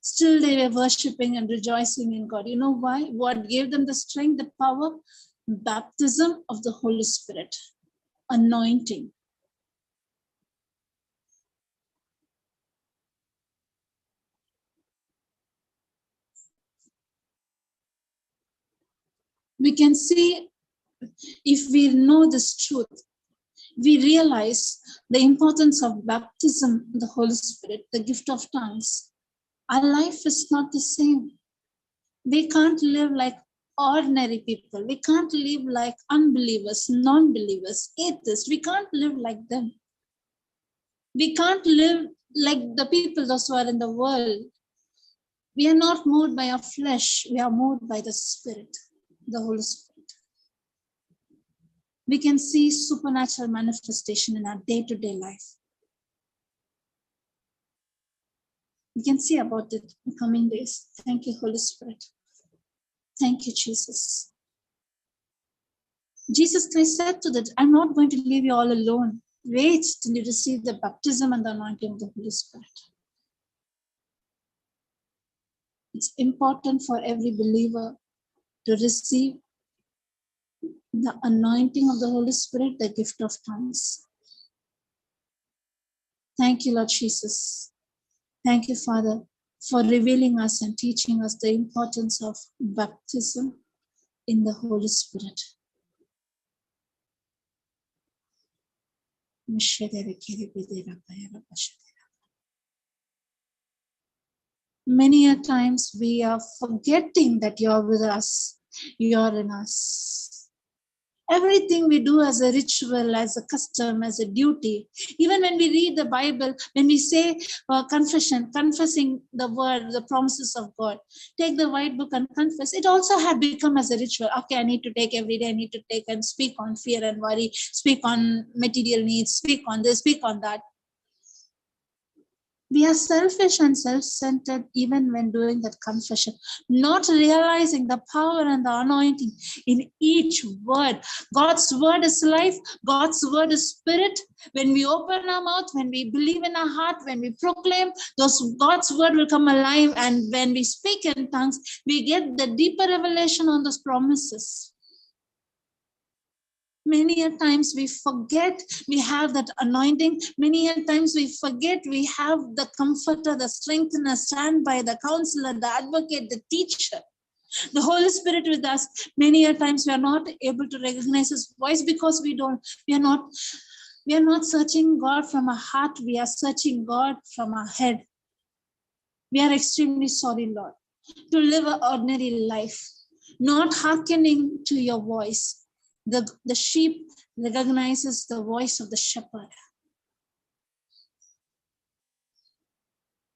Still they were worshiping and rejoicing in God. You know why? What gave them the strength, the power? Baptism of the Holy Spirit, anointing. We can see, if we know this truth, we realize the importance of baptism, the Holy Spirit, the gift of tongues. Our life is not the same. We can't live like ordinary people. We can't live like unbelievers, non-believers, atheists. We can't live like them. We can't live like the people those who are in the world. We are not moved by our flesh. We are moved by the Spirit, the Holy Spirit. We can see supernatural manifestation in our day-to-day life. We can see about it in coming days. Thank you, Holy Spirit. Thank you, Jesus. Jesus Christ said to them, I'm not going to leave you all alone. Wait till you receive the baptism and the anointing of the Holy Spirit. It's important for every believer to receive the anointing of the Holy Spirit, the gift of tongues. Thank you, Lord Jesus. Thank you, Father, for revealing us and teaching us the importance of baptism in the Holy Spirit. Many a times we are forgetting that you are with us, you are in us. Everything we do as a ritual, as a custom, as a duty. Even when we read the Bible, when we say confession, confessing the word, the promises of God, take the white book and confess, it also had become as a ritual. Okay, I need to take every day, I need to take and speak on fear and worry, speak on material needs, speak on this, speak on that. We are selfish and self-centered even when doing that confession, not realizing the power and the anointing in each word. God's word is life. God's word is spirit. When we open our mouth, when we believe in our heart, when we proclaim, God's word will come alive. And when we speak in tongues, we get the deeper revelation on those promises. Many a times we forget we have that anointing. Many a times we forget we have the comforter, the strengthener, standby, the counselor, the advocate, the teacher, the Holy Spirit with us. Many a times we are not able to recognize His voice because we are not searching God from our heart. We are searching God from our head. We are extremely sorry, Lord, to live an ordinary life, not hearkening to your voice. The sheep recognizes the voice of the shepherd.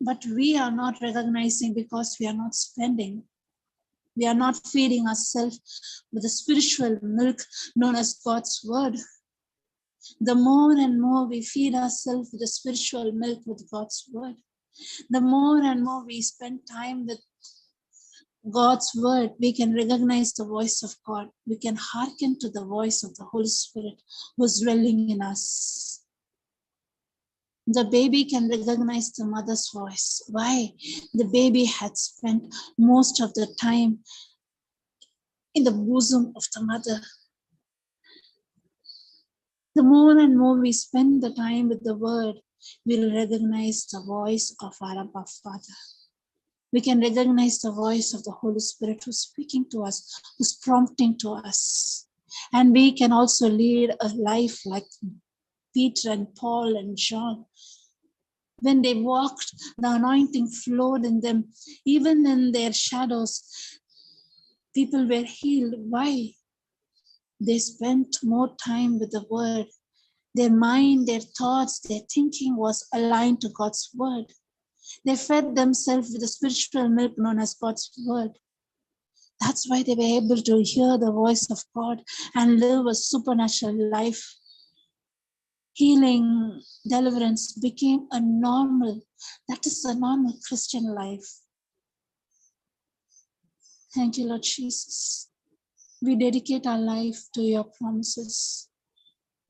But we are not recognizing because we are not spending. We are not feeding ourselves with the spiritual milk known as God's word. The more and more we feed ourselves with the spiritual milk with God's word, the more and more we spend time with God's word, we can recognize the voice of God. We can hearken to the voice of the Holy Spirit who is dwelling in us. The baby can recognize the mother's voice. Why? The baby had spent most of the time in the bosom of the mother. The more and more we spend the time with the word, we'll recognize the voice of our Abba Father. We can recognize the voice of the Holy Spirit who's speaking to us, who's prompting to us. And we can also lead a life like Peter and Paul and John. When they walked, the anointing flowed in them. Even in their shadows, people were healed. Why? They spent more time with the word. Their mind, their thoughts, their thinking was aligned to God's word. They fed themselves with the spiritual milk known as God's word. That's why they were able to hear the voice of God and live a supernatural life. Healing, deliverance became a normal. That is a normal Christian life. Thank you, Lord Jesus. We dedicate our life to your promises.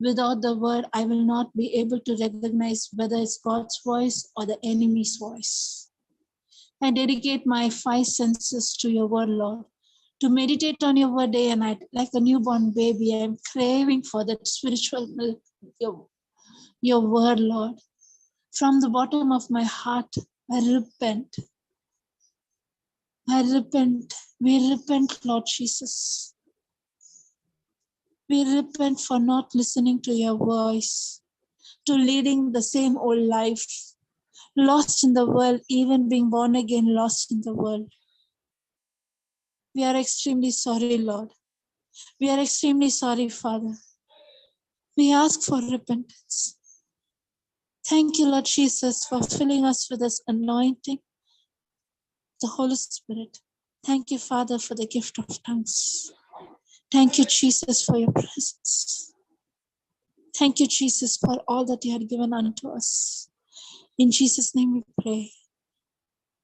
Without the word, I will not be able to recognize whether it's God's voice or the enemy's voice. I dedicate my 5 senses to your word, Lord, to meditate on your word day and night. Like a newborn baby, I'm craving for that spiritual milk, your word, Lord. From the bottom of my heart, I repent. I repent. We repent, Lord Jesus. We repent for not listening to your voice, to leading the same old life, lost in the world, even being born again, lost in the world. We are extremely sorry, Lord. We are extremely sorry, Father. We ask for repentance. Thank you, Lord Jesus, for filling us with this anointing, the Holy Spirit. Thank you, Father, for the gift of tongues. Thank you, Jesus, for your presence. Thank you, Jesus, for all that you had given unto us. In Jesus' name we pray.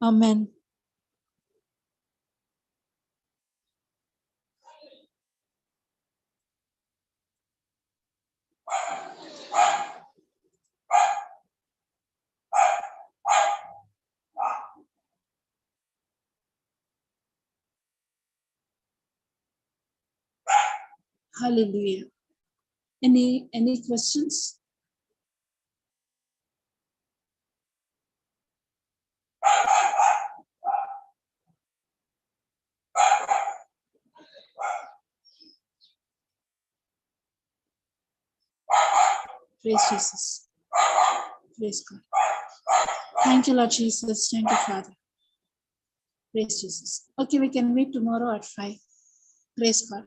Amen. Hallelujah. Any questions? Praise Jesus. Praise God. Thank you, Lord Jesus. Thank you, Father. Praise Jesus. Okay, we can meet tomorrow at 5. Praise God.